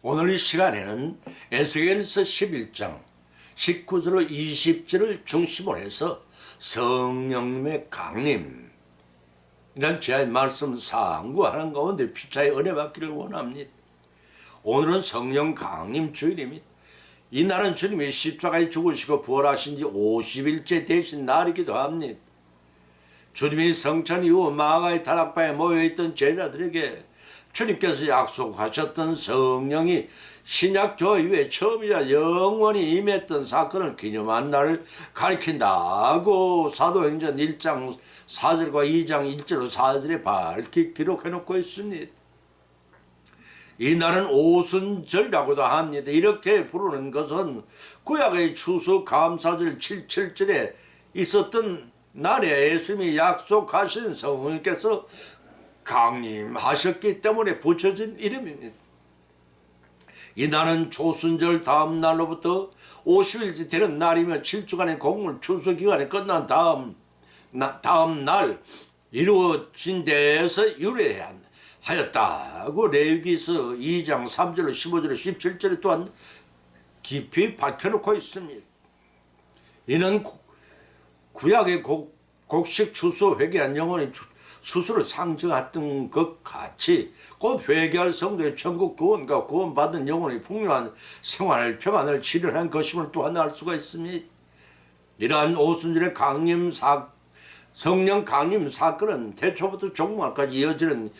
오늘 이 시간에는 에스겔서 11장 19절로 20절을 중심으로 해서 성령님의 강림 이란 제의 말씀 상고하는 가운데 피차의 은혜 받기를 원합니다. 오늘은 성령 강림 주일입니다. 이날은 주님이 십자가에 죽으시고 부활하신 지 50일째 되신 날이기도 합니다. 주님이 성천 이후 마가의 다락방에 모여있던 제자들에게 주님께서 약속하셨던 성령이 신약교회에 처음이자 영원히 임했던 사건을 기념한 날을 가리킨다고 사도행전 1장 4절과 2장 1절로 4절에 밝히 기록해놓고 있습니다. 이 날은 오순절이라고도 합니다. 이렇게 부르는 것은 구약의 추수감사절 77절에 있었던 날에 예수님이 약속하신 성령께서 강림하셨기 때문에 붙여진 이름입니다. 이 날은 초순절 다음 날로부터 50일째 되는 날이며 7주간의 공물 추수기간이 끝난 다음 날 이루어진 데에서 유래하였다고 레위기서 2장 3절로 15절로 17절에 또한 깊이 밝혀놓고 있습니다. 이는 구약의 곡식 추수 회개한 영혼의 수술을 상징했던 것 같이 곧 회개할 성도의 천국 구원과 구원받은 영혼의 풍요한 생활 평안을 실현한 것임을 또한 알 수가 있습니다. 이러한 오순절의 성령 강림 사건은 태초부터 종말까지 이어지는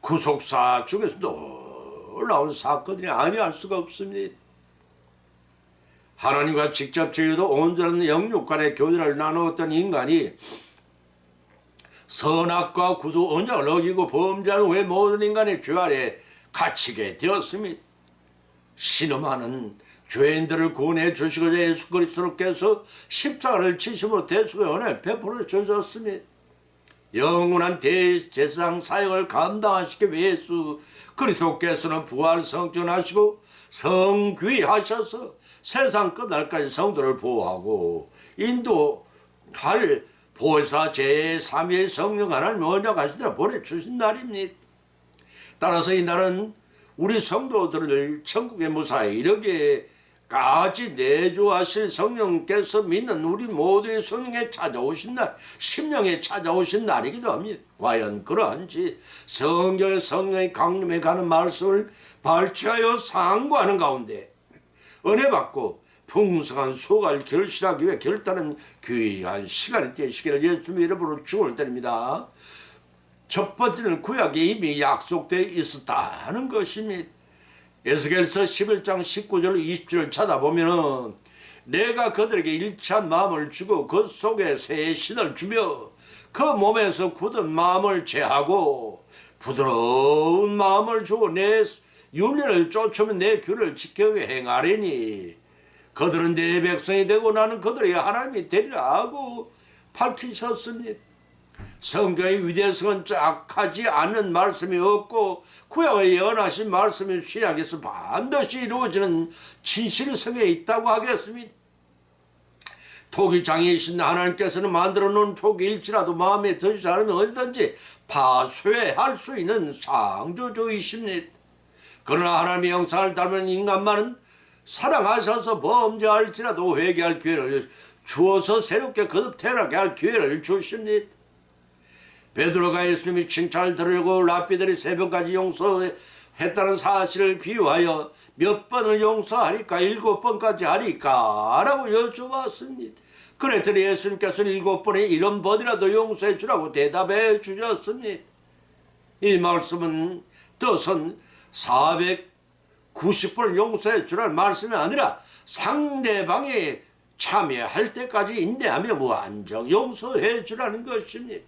구속사 중에서도 놀라운 사건이 아니할 수가 없습니다. 하나님과 직접 제휴도 온전한 영육 간의 교제를 나누었던 인간이 선악과 구두 언약을 어기고 범죄한 후에 모든 인간의 죄 아래 갇히게 되었습니다. 신음하는 죄인들을 구원해 주시고자 예수 그리스도께서 십자가를 지심으로 대속의 은혜를 베풀어 주셨습니다. 영원한 대제사장 사역을 감당하시기 위해 예수 그리스도께서는 부활 성전하시고 성귀하셔서 세상 끝날까지 성도를 보호하고 인도할 보혜사 제3위의 성령 하나님 언약하시더라 보내주신 날입니다. 따라서 이 날은 우리 성도들을 천국에 무사히 이르게까지 내주하실 성령께서 믿는 우리 모두의 성령에 찾아오신 날, 심령에 찾아오신 날이기도 합니다. 과연 그러한지 성경의 성령의 강림에 가는 말씀을 발췌하여 상고하는 가운데 은혜 받고 풍성한 소가를 결실하기 위해 결단은 귀한 시간이 되시기를 예수님 이름으로 축원드립니다. 첫 번째는 구약에 이미 약속되어 있었다는 것입니다. 에스겔서 11장 19절 20절을 찾아보면 내가 그들에게 일치한 마음을 주고 그 속에 새 신을 주며 그 몸에서 굳은 마음을 제하고 부드러운 마음을 주고 내 윤례를 쫓으며 내 규를 지켜 행하리니 그들은 내 백성이 되고 나는 그들의 하나님이 되리라 하고 밝히셨습니다. 성경의 위대성은 짝하지 않는 말씀이 없고 구약의 예언하신 말씀이 신약에서 반드시 이루어지는 진실성에 있다고 하겠습니다. 토기장이신 하나님께서는 만들어 놓은 토기일지라도 마음에 드시지 않으면 어디든지 파쇄할 수 있는 창조주이십니다. 그러나 하나님의 형상을 닮은 인간만은 사랑하셔서 범죄할지라도 회개할 기회를 주어서 새롭게 거듭 태어나게 할 기회를 주십니다. 베드로가 예수님이 칭찬을 들으려고 랍비들이 새벽까지 용서했다는 사실을 비유하여 몇 번을 용서하리까 7번까지 하리까 라고 여쭤봤습니다. 그랬더니 예수님께서 7번에 1번이라도 용서해 주라고 대답해 주셨습니다. 이 말씀은 뜻은 490번을 용서해 주라는 말씀이 아니라 상대방이 참여할 때까지 인내하며 무한정 용서해 주라는 것입니다.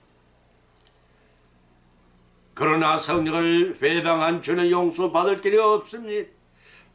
그러나 성령을 회방한 죄는 용서받을 길이 없습니다.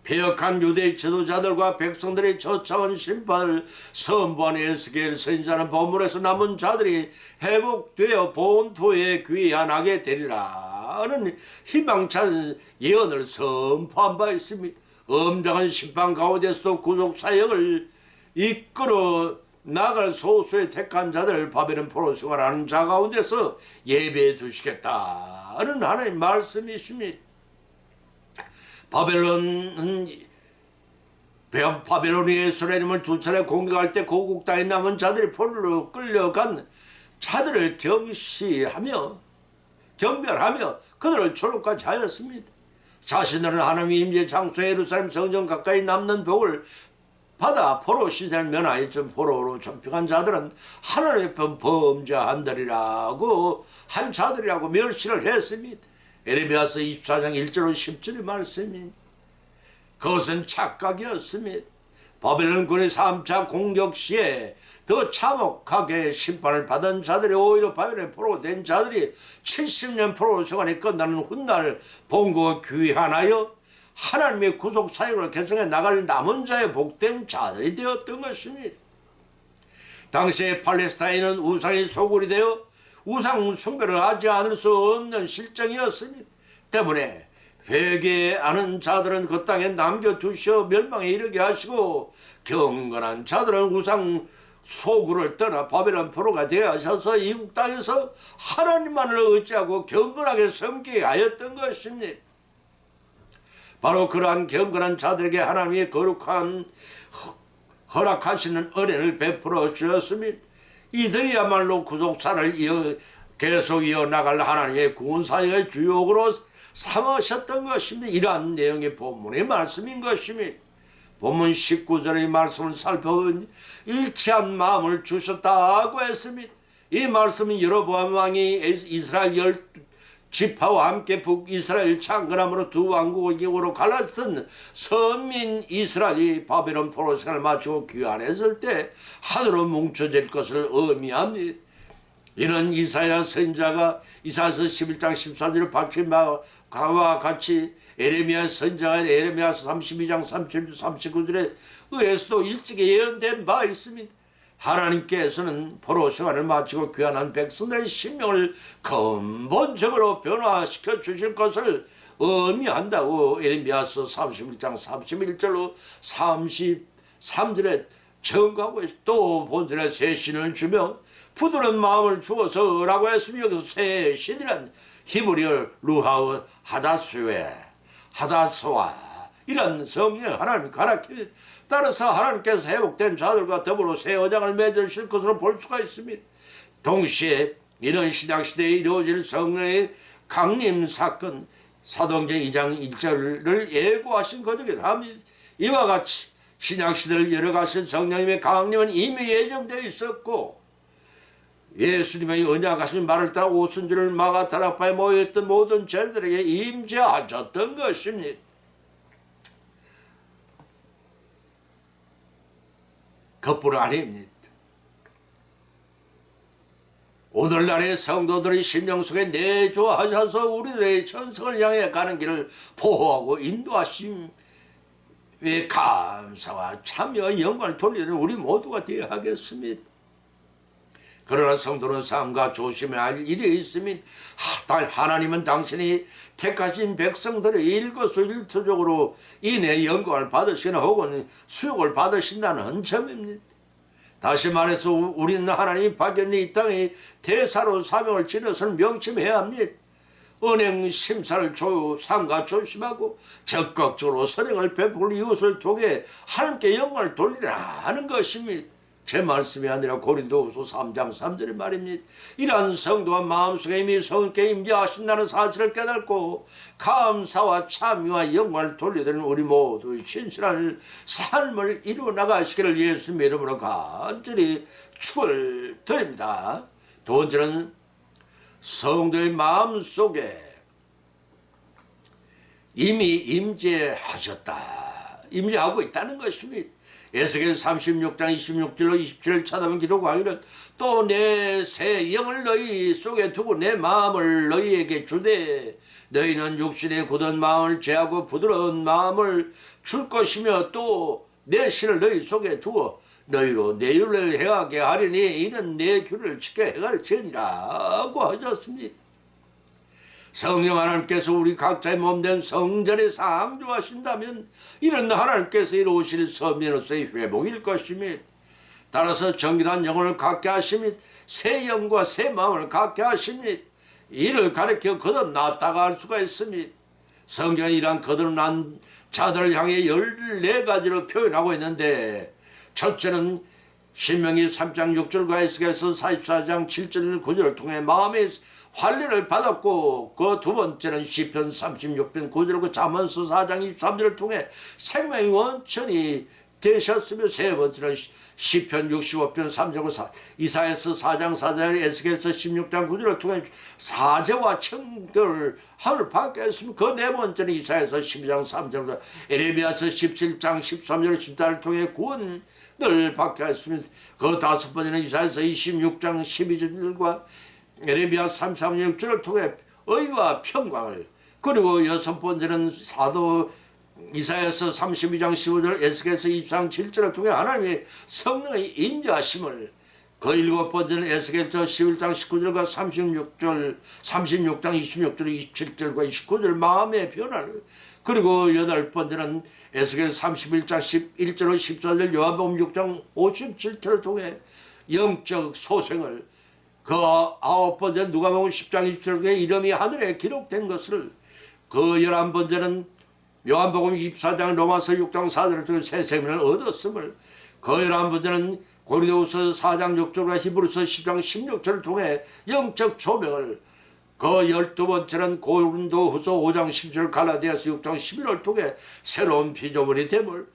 배역한 유대의 지도자들과 백성들의 저차원 심판을 선포한 에스겔 선지자는 본문에서 남은 자들이 회복되어 본토에 귀환하게 되리라는 희망찬 예언을 선포한 바 있습니다. 엄정한 심판 가운데서도 구속사역을 이끌어 나갈 소수의 택한 자들을 바벨론 포로 생활하는 자 가운데서 예배해 두시겠다는 하나님의 말씀이십니다. 바벨론이 예루살렘을 두 차례 공격할 때 고국 땅에 남은 자들이 포로로 끌려간 자들을 경시하며 경별하며 그들을 초록까지 하였습니다. 자신들은 하나님의 임재 장소 예루살렘 성전 가까이 남는 복을 받아 포로 시세를 면하여 포로로 쫓겨간 자들은 하나님의 범죄한들이라고 한 자들이라고 멸시를 했습니다. 에레미야서 24장 1절로 10절의 말씀입니다. 그것은 착각이었습니다. 바벨론군의 3차 공격 시에 더 참혹하게 심판을 받은 자들이 오히려 바벨론에 포로 된 자들이 70년 포로 생활이 끝나는 훗날 본국을 귀환하여 하나님의 구속 사역을 개성해 나갈 남은 자의 복된 자들이 되었던 것입니다. 당시에 팔레스타인은 우상의 소굴이 되어 우상 숭배를 하지 않을 수 없는 실정이었습니다. 때문에 회개하는 자들은 그 땅에 남겨두시어 멸망에 이르게 하시고 경건한 자들은 우상 소굴을 떠나 바벨론 포로가 되어 하셔서 이국 땅에서 하나님만을 의지하고 경건하게 섬기게 하였던 것입니다. 바로 그러한 경건한 자들에게 하나님의 거룩한 허락하시는 은혜를 베풀어 주셨습니다. 이들이야말로 구속사를 계속 이어나갈 하나님의 구원사역의 주역으로 삼으셨던 것입니다. 이러한 내용의 본문의 말씀인 것입니다. 본문 19절의 말씀을 살펴보면 일치한 마음을 주셨다고 했습니다. 이 말씀은 여로보암 왕이 이스라엘 10지파와 함께 북이스라엘 창건함으로 두 왕국으로 갈라졌던 선민 이스라엘이 바벨론 포로 생활을 마치고 귀환했을 때 하나로 뭉쳐질 것을 의미합니다. 이런 이사야 선지자가 이사야서 11장 14절을 밝힌 바와 같이 에레미야 선지자가 에레미야서 32장 37절 39절에 의해서도 일찍이 예언된 바 있습니다. 하나님께서는 포로 생활을 마치고 귀환한 백성들의 심령을 근본적으로 변화시켜 주실 것을 의미한다고 에레미야서 31장 31절로 33절에 증거하고 있습니다. 또 본전에 새 신을 주며 부드러운 마음을 주어서 라고 했으면 여기서 새 신이란 히브리어 루하우 하다스와 이런 성령 하나님이 가르칩니다. 따라서 하나님께서 회복된 자들과 더불어 새 언약을 맺으실 것으로 볼 수가 있습니다. 동시에 이런 신약시대에 이루어질 성령의 강림 사건 사도행전 2장 1절을 예고하신 것이기도 합니다. 이와 같이 신약시대를 열어가신 성령님의 강림은 이미 예정되어 있었고 예수님의 언약하신 말을 따라 오순절을 마가다락바에 모여있던 모든 제자들에게 임재하셨던 것입니다. 그뿐 아닙니다. 오늘날의 성도들의 심령 속에 내주하셔서 우리들의 천성을 향해 가는 길을 보호하고 인도하심에 감사와 참여와 영광을 돌리는 우리 모두가 되어야 하겠습니다. 그러나 성도는 삶과 조심해야 할 일이 있습니다. 하나님은 당신이 택하신 백성들의 일거수일투족으로 인해 영광을 받으시나 혹은 수욕을 받으신다는 점입니다. 다시 말해서 우리는 하나님이 파견된 이 땅에 대사로 사명을 지녀서는 명심해야 합니다. 은행 심사를 삼가 조심하고 적극적으로 선행을 베풀 이웃을 통해 하나님께 영광을 돌리라 하는 것입니다. 제 말씀이 아니라 고린도후서 3장 3절의 말입니다. 이러한 성도와 마음속에 이미 성께 임재하신다는 사실을 깨닫고 감사와 참여와 영광을 돌려드리는 우리 모두의 신실한 삶을 이루어 나가시기를 예수님의 이름으로 간절히 축을 드립니다. 두 번째는 성도의 마음속에 이미 임재하고 있다는 것입니다. 에스겔 36장 26절로 27절 찾아보면 기록하기를 또 내 새 영을 너희 속에 두고 내 마음을 너희에게 주되 너희는 육신의 굳은 마음을 제하고 부드러운 마음을 줄 것이며 또 내 신을 너희 속에 두어 너희로 내 율례를 행하게 하리니 이는 내 규를 지켜 행할지니라고 하셨습니다. 성령 하나님께서 우리 각자의 몸된 성전에 상주하신다면 이는 하나님께서 이루실 선민으로서의 회복일 것입니다. 따라서 정결한 영혼을 갖게 하십니다. 새 영과 새 마음을 갖게 하십니다. 이를 가리켜 거듭났다가 할 수가 있습니다. 성경이 이러한 거듭난 자들을 향해 14가지로 표현하고 있는데, 첫째는 신명기 3장 6절과 에스겔서 44장 7절 9절을 통해 마음의 환련을 받았고, 그 두 번째는 시편 36편 9절 그 잠언서 4장 23절을 통해 생명의 원천이 되셨으며, 세 번째는 시편 65편 3절 4 이사야서 4장 4절 에스겔서 16장 9절을 통해 사제와 청결을 하늘 받게 했으며, 그 네 번째는 이사야서 12장 3절 에레미야서 17장 13절 14절을 통해 구원을 받게 했으며, 그 다섯 번째는 이사야서 26장 12절과 에레미야 33장 6절을 통해 의와 평강을, 그리고 여섯 번째는 사도 이사야서 32장 15절 에스겔서 23장 7절을 통해 하나님의 성령의 인도하심을, 그 일곱 번째는 에스겔서 11장 19절과 36장 26절 27절과 29절 마음의 변화를, 그리고 여덟 번째는 에스겔 31장 11절로 14절 요한복음 6장 57절을 통해 영적 소생을, 그 아홉 번째 누가복음 10장 20절에 이름이 하늘에 기록된 것을, 그 열한 번째는 요한복음 24장 로마서 6장 4절을 통해 새 생명을 얻었음을, 그 열한 번째는 고린도후서 4장 6절과 히브리서 10장 16절을 통해 영적 조명을, 그 열두 번째는 고린도후서 5장 10절 갈라디아서 6장 11을 통해 새로운 피조물이 됨을,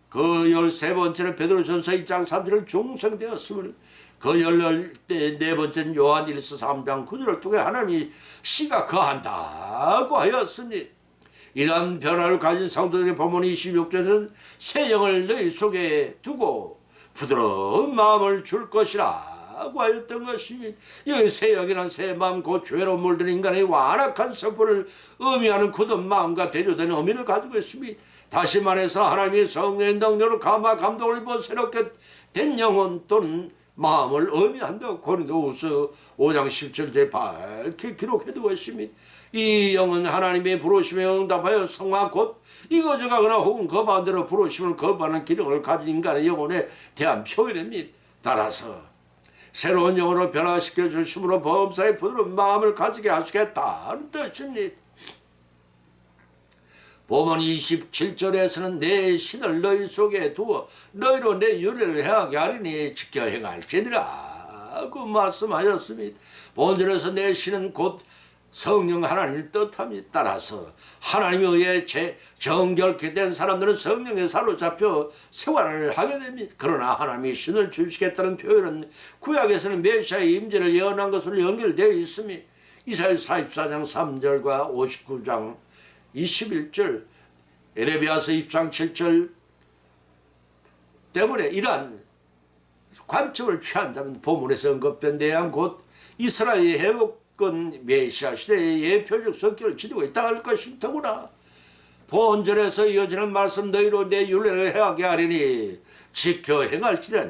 그 열세 번째는 베드로전서 1장 3절을 중생되었음을, 그 열네 번째는 요한일서 3장 9절을 통해 하나님이 씨가 거한다고 하였습니다. 이러한 변화를 가진 성도들의 본문 26절에는 새 영을 너희 속에 두고 부드러운 마음을 줄 것이라고 하였던 것입니다. 이 새 영이란 새 마음, 그 죄로 물든 인간의 완악한 성품을 의미하는 굳은 마음과 대조되는 의미를 가지고 있습니다. 다시 말해서 하나님의 성령의 능력으로 감동을 입어 새롭게 된 영혼 또는 마음을 의미한다고 고린도후서 5장 17절에 밝게 기록해두고 있습니다. 이 영은 하나님의 부르심에 응답하여 성화 곧 이거저거나 혹은 그 반대로 부르심을 거부하는 기능을 가진 인간의 영혼에 대한 표현입니다. 따라서 새로운 영으로 변화시켜 주심으로 범사의 부드러운 마음을 가지게 하시겠다는 뜻입니다. 본문 27절에서는 내 신을 너희 속에 두어 너희로 내 윤례를 행하게 하리니 지켜 행할지니라 고 말씀하셨습니다. 본절에서 내 신은 곧 성령 하나님을 뜻합니다. 따라서 하나님에 의해 정결케 된 사람들은 성령에 사로잡혀 생활을 하게 됩니다. 그러나 하나님이 신을 주시겠다는 표현은 구약에서는 메시아의 임재를 예언한 것으로 연결되어 있습니다. 이사야 44장 3절과 59장 21절 에레미야서 2장 7절 때문에 이러한 관점을 취한다면 본문에서 언급된 내용 곧 이스라엘의 회복권 메시아 시대의 예표적 성격을 지니고 있다 할 것이 더구나 본절에서 이어지는 말씀 너희로 내 율례를 행하게 하리니 지켜 행할지라.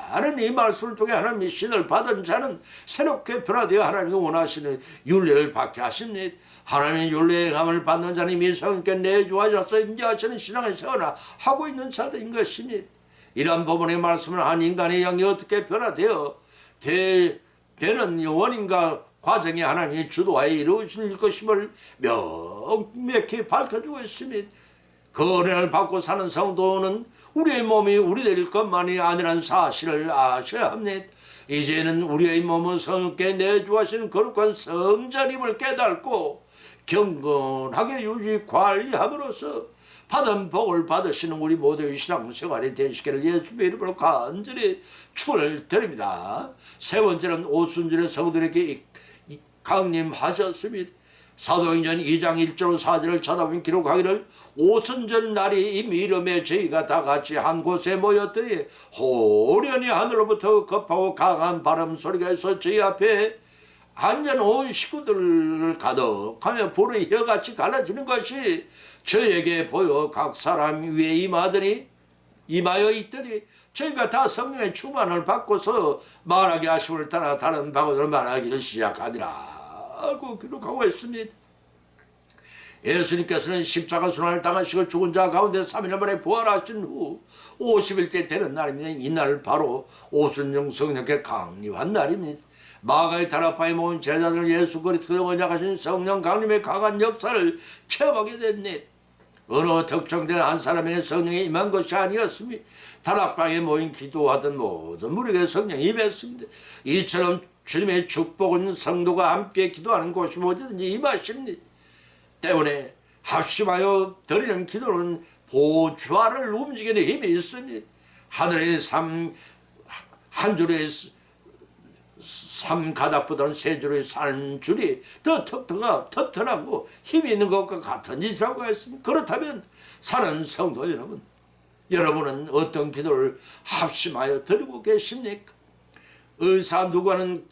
나는 이 말씀을 통해 하나님의 신을 받은 자는 새롭게 변화되어 하나님이 원하시는 율례를 받게 하십니다. 하나님의 율례의 행함을 받는 자는 이미 성령께 내주하셔서 임재하시는 신앙을 세워나가고 있는 자들인 것입니다. 이러한 부분의 말씀은 한 인간의 영이 어떻게 변화되어 되는 원인과 과정이 하나님이 주도하여 이루어질 것임을 명백히 밝혀주고 있습니다. 그 은혜를 받고 사는 성도는 우리의 몸이 우리들 것만이 아니라는 사실을 아셔야 합니다. 이제는 우리의 몸은 성령께 내주하시는 거룩한 성전임을 깨닫고 경건하게 유지 관리함으로써 받은 복을 받으시는 우리 모두의 신앙생활이 되시기를 예수의 이름으로 간절히 축원을 드립니다. 세 번째는 오순절의 성도들에게 강림하셨습니다. 사도행전 2장 1절 4절을 찾아보면 기록하기를 오순절 날이 이미 이름에 저희가 다 같이 한 곳에 모였더니 호련히 하늘로부터 급하고 강한 바람 소리가 있어 저희 앞에 완전 온 식구들을 가득하며 불의 혀같이 갈라지는 것이 저에게 보여 각 사람 위에 임하여 있더니 저희가 다 성령의 충만을 받고서 말하게 하심을 따라 다른 방언으로 말하기를 시작하니라 하고 기록하고 있습니다. 예수님께서는 십자가 순환을 당하시고 죽은 자 가운데 3일 만에 부활하신 후 50일째 되는 날입니다. 이날 바로 오순절 성령께 강림한 날입니다. 마가의 다락방에 모은 제자들 예수 그리스도의 언약하신 성령 강림의 강한 역사를 체험하게 됐네. 어느 특정된 한 사람에게 성령이 임한 것이 아니었으며 다락방에 모인 기도하던 모든 무리에게 성령이 임했습니다. 이처럼 주님의 축복은 성도가 함께 기도하는 곳이 어디든지 임하십니다. 때문에 합심하여 드리는 기도는 보좌를 움직이는 힘이 있습니다. 하늘의 한 줄의 삼 가닥보다는 세 줄의 삶 줄이 더 튼튼하고 힘이 있는 것과 같은 짓이라고 했습니다. 그렇다면 사는 성도 여러분, 여러분은 어떤 기도를 합심하여 드리고 계십니까? 의사 누가는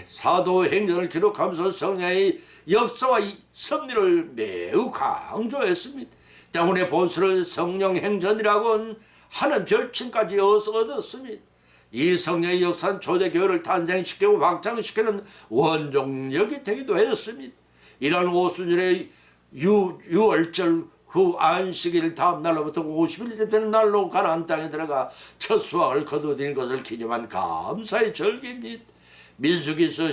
사도행전을 기록하면서 성령의 역사와 섭리를 매우 강조했습니다. 때문에 본서를 성령행전이라고 하는 별칭까지 얻었습니다. 이 성령의 역사는 초대교회를 탄생시키고 확장시키는 원동력이 되기도 했습니다. 이런 오순절의 유월절 후 안식일 다음 날로부터 50일째 되는 날로 가나안 땅에 들어가 첫 수확을 거두어들인 것을 기념한 감사의 절기입니다. 민수기서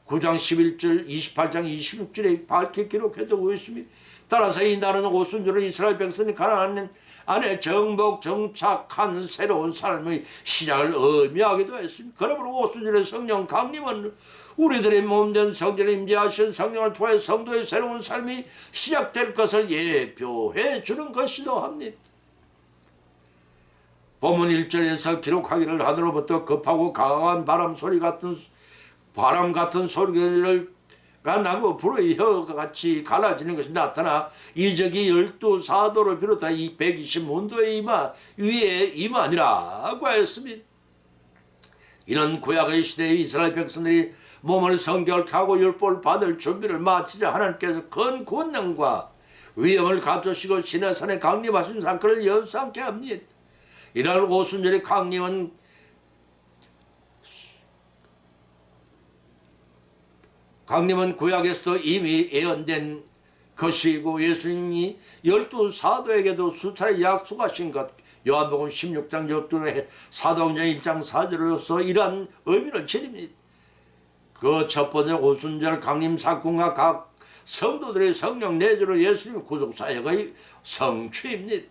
9장 11절 28장 26절에 밝게 기록해두고 있습니다. 따라서 이 날은 오순절은 이스라엘 백성이 가나안 안에 정복 정착한 새로운 삶의 시작을 의미하기도 했습니다. 그러므로 오순절의 성령 강림은 우리들의 몸된 성전에 임재하신 성령을 통해 성도의 새로운 삶이 시작될 것을 예표해 주는 것이기도 합니다. 본문 1절에서 기록하기를 하늘로부터 급하고 강한 바람 같은 소리가 나고 불의 혀가 같이 갈라지는 것이 나타나 이적이 12사도를 비롯한 이 120문도의 위에 임하니라고 하였습니다. 이런 구약의 시대의 이스라엘 백성들이 몸을 성결하고 율법을 받을 준비를 마치자 하나님께서 큰 권능과 위엄을 갖추시고 시내산에 강림하신 사건을 연상케 합니다. 이날 오순절의 강림은 구약에서도 이미 예언된 것이고 예수님이 12사도에게도 수차례 약속하신 것, 요한복음 16장 6절에 사도행전 1장 4절로서 이러한 의미를 지닙니다. 그 첫 번째 오순절 강림 사건과 각 성도들의 성령 내주로 예수님의 구속사역의 성취입니다.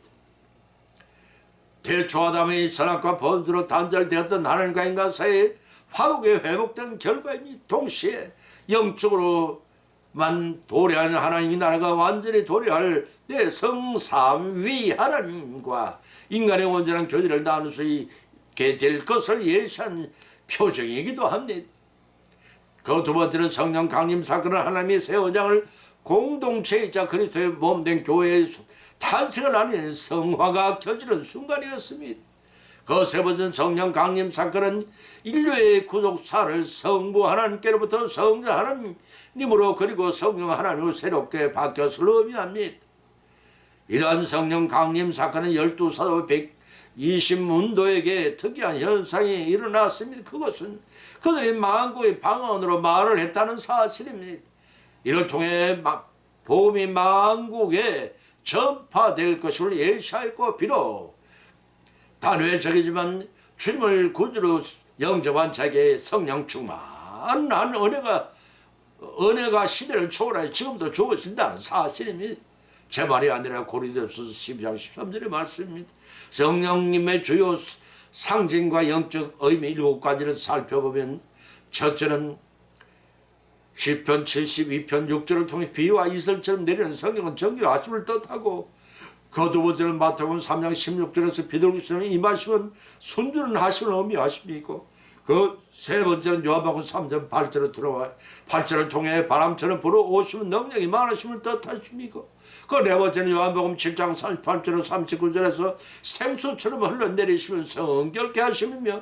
대초아담의 선악과 범죄로 단절되었던 하나님과 인간 사이의 화목에 회복된 결과입니다. 동시에 영적으로만 도래하는 하나님의 나라가 완전히 도래할 때 성삼위 하나님과 인간의 온전한 교제를 나눌 수 있게 될 것을 예시한 표정이기도 합니다. 그 두 번째는 성령 강림 사건은 하나님의 새 언약을 공동체이자 그리스도의 몸된 교회의 탄생을 알리는 성화가 켜지는 순간이었습니다. 그 세 번째 성령 강림 사건은 인류의 구속사를 성부 하나님께로부터 성자 하나님으로 그리고 성령 하나님으로 새롭게 바뀌었을 의미합니다. 이러한 성령 강림 사건은 12사도 120문도에게 특이한 현상이 일어났습니다. 그것은 그들이 만국의 방언으로 말을 했다는 사실입니다. 이를 통해 복음이 만국에 전파될 것을 예시하였고 비록 단회적이지만 주님을 구주로 영접한 자에게 성령 충만한 은혜가 시대를 초월하여 지금도 주어진다는 사실입니다. 제 말이 아니라 고린도서 12장 13절의 말씀입니다. 성령님의 주요 상징과 영적 의미 7가지를 살펴보면 첫째는 시편 72편 6절을 통해 비와 이슬처럼 내리는 성령은 정결하심을 뜻하고 그 두 번째는 마태복음 3장 16절에서 비둘기처럼 임하시면 순전한 하심을 의미하십니까? 그 세 번째는 요한복음 3장 8절을 들어와 8절을 통해 바람처럼 불어오시면 능력이 많으심을 뜻하십니까? 그 네 번째는 요한복음 7장 38절에서 39절에서 생수처럼 흘러내리시면 성결케 하시며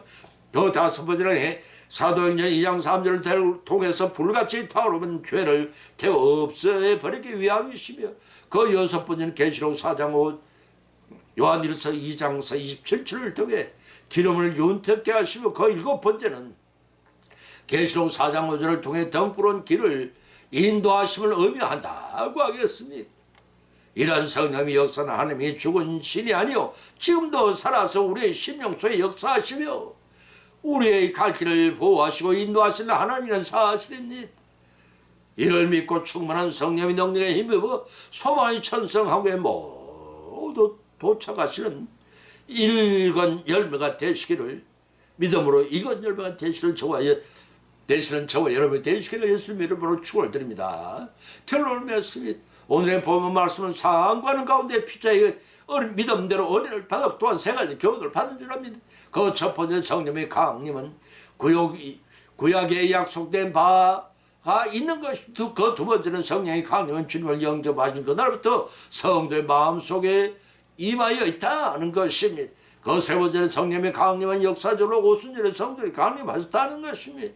그 다섯 번째는 사도행전 2장 3절을 통해서 불같이 타오르는 죄를 태워 없애버리기 위함이시며 그 여섯 번째는 계시록 4장 5 요한일서 2장 27절을 통해 기름을 윤택케 하시며 그 일곱 번째는 계시록 4장 5절을 통해 등불은 길을 인도하심을 의미한다고 하겠습니다. 이러한 성령의 역사는 하나님이 죽은 신이 아니요 지금도 살아서 우리의 심령소에 역사하시며 우리의 갈 길을 보호하시고 인도하시는 하나님이라는 사실입니다. 이를 믿고 충만한 성령의 능력에 힘입어 소망이 천성하게 모두 도착하시는 일건 열매가 되시기를 믿음으로 이건 열매가 되시는 저와 여러분이 되시기를 예수님 이름으로 축원드립니다. 결론을 맺습니다. 오늘의 본문 말씀은 상관하는 가운데 피자의 믿음대로 은혜를 받아 또한 세 가지 교훈을 받은 줄 압니다. 그 첫 번째 성령의 강림은 구약에 약속된 바가 있는 것이고, 그 두 번째는 성령의 강림은 주님을 영접하신 그날부터 성도의 마음속에 임하여 있다는 것입니다. 그 세 번째는 성령의 강림은 역사적으로 오순절에 성도의 강림하셨다는 것입니다.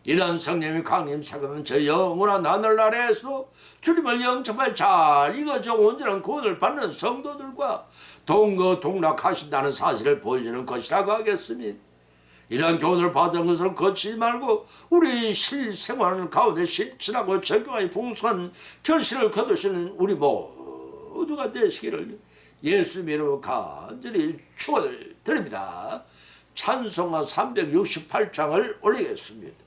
이러한 성령의 강림 사건은 저 영원한 하늘 나라에서 주님을 영접하여 잘 익어져 온전한 구원을 받는 성도들과 동거동락하신다는 사실을 보여주는 것이라고 하겠습니다. 이러한 교훈을 받은 것을 거치지 말고 우리 실생활 가운데 실천하고 적용하여 풍성한 결실을 거두시는 우리 모두가 되시기를 예수 이름으로 간절히 축원을 드립니다. 찬송가 368장을 올리겠습니다.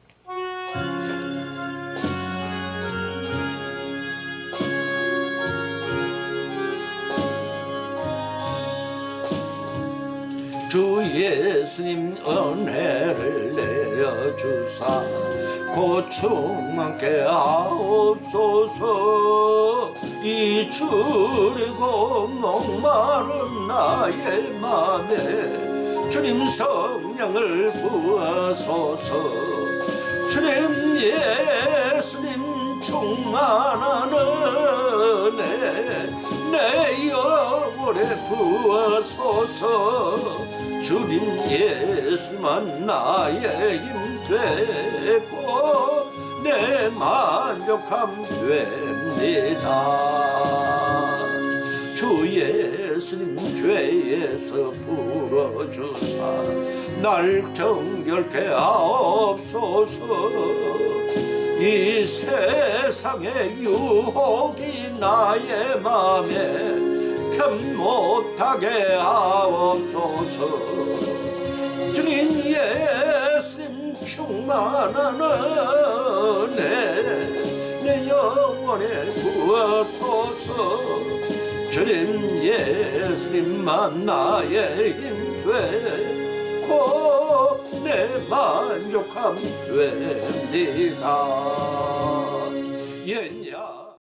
주 예수님 은혜를 내려주사 고충만케 하옵소서. 잊으리고 목마른 나의 맘에 주님 성령을 부으소서. 주님 예수님 충만한 은혜 내 영혼에 부으소서. 주님 예수만 나의 힘 되고 내 만족함 됩니다. 주 예수님 죄에서 풀어주사 날 정결케 하옵소서. 이 세상의 유혹이 나의 맘에 틈 못하게 하옵소서. 주님 예수님 충만한 은혜 내 영혼에 부어소서. 주님 예수님만 나의 힘 되고 내 만족함 됩니다.